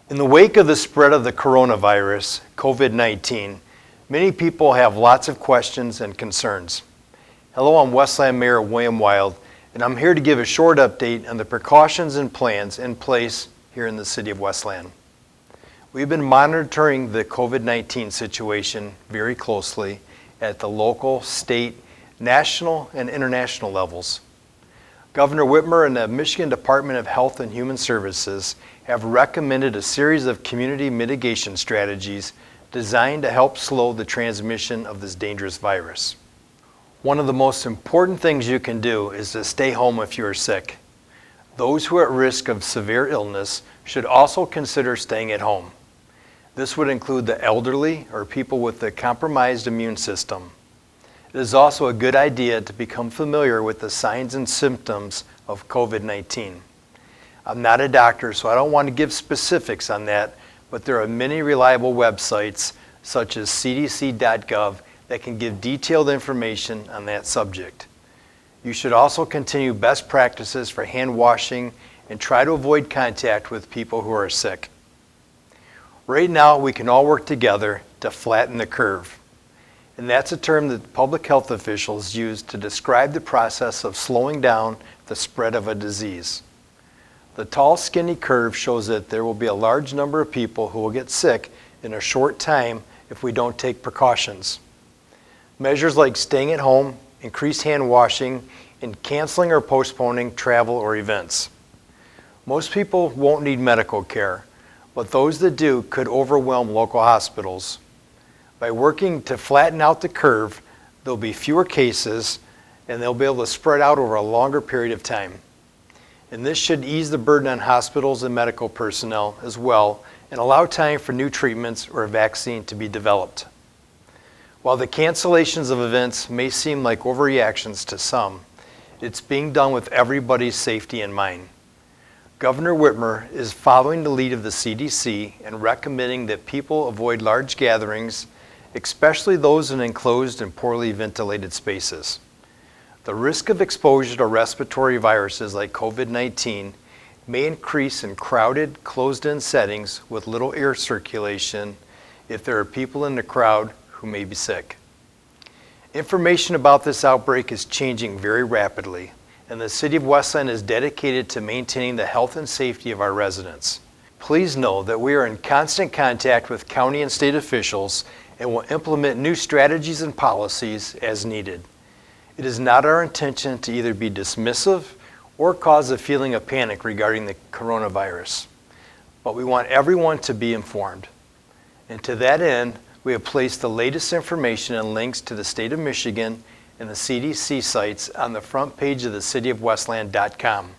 In the wake of the spread of the coronavirus, COVID-19, many people have lots of questions and concerns. Hello, I'm Westland Mayor William Wild, and I'm here to give a short update on the precautions and plans in place here in the City of Westland. We've been monitoring the COVID-19 situation very closely at the local, state, national, and international levels. Governor Whitmer and the Michigan Department of Health and Human Services have recommended a series of community mitigation strategies designed to help slow the transmission of this dangerous virus. One of the most important things you can do is to stay home if you are sick. Those who are at risk of severe illness should also consider staying at home. This would include the elderly or people with a compromised immune system. It is also a good idea to become familiar with the signs and symptoms of COVID-19. I'm not a doctor, so I don't want to give specifics on that, but there are many reliable websites such as cdc.gov that can give detailed information on that subject. You should also continue best practices for hand washing and try to avoid contact with people who are sick. Right now, we can all work together to flatten the curve. And that's a term that public health officials use to describe the process of slowing down the spread of a disease. The tall, skinny curve shows that there will be a large number of people who will get sick in a short time if we don't take precautions. Measures like staying at home, increased hand washing, and canceling or postponing travel or events. Most people won't need medical care, but those that do could overwhelm local hospitals. By working to flatten out the curve, there'll be fewer cases and they'll be able to spread out over a longer period of time. And this should ease the burden on hospitals and medical personnel as well and allow time for new treatments or a vaccine to be developed. While the cancellations of events may seem like overreactions to some, it's being done with everybody's safety in mind. Governor Whitmer is following the lead of the CDC and recommending that people avoid large gatherings, especially those in enclosed and poorly ventilated spaces. The risk of exposure to respiratory viruses like COVID-19 may increase in crowded, closed-in settings with little air circulation if there are people in the crowd who may be sick. Information about this outbreak is changing very rapidly, and the City of Westland is dedicated to maintaining the health and safety of our residents. Please know that we are in constant contact with county and state officials and will implement new strategies and policies as needed. It is not our intention to either be dismissive or cause a feeling of panic regarding the coronavirus, but we want everyone to be informed. And to that end, we have placed the latest information and links to the state of Michigan and the CDC sites on the front page of the cityofwestland.com.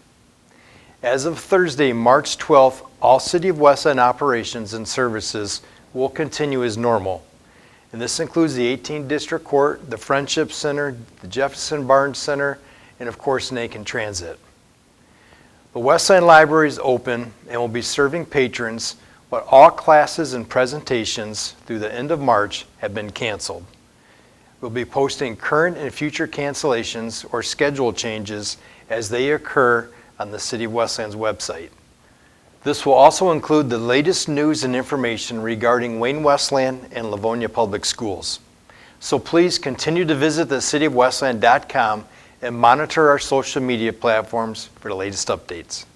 As of Thursday, March 12th, all City of Westland operations and services will continue as normal. And this includes the 18th District Court, the Friendship Center, the Jefferson Barnes Center, and of course, Nakin Transit. The Westland Library is open and will be serving patrons, but all classes and presentations through the end of March have been canceled. We'll be posting current and future cancellations or schedule changes as they occur on the City of Westland's website. This will also include the latest news and information regarding Wayne Westland and Livonia Public Schools. So please continue to visit the cityofwestland.com and monitor our social media platforms for the latest updates.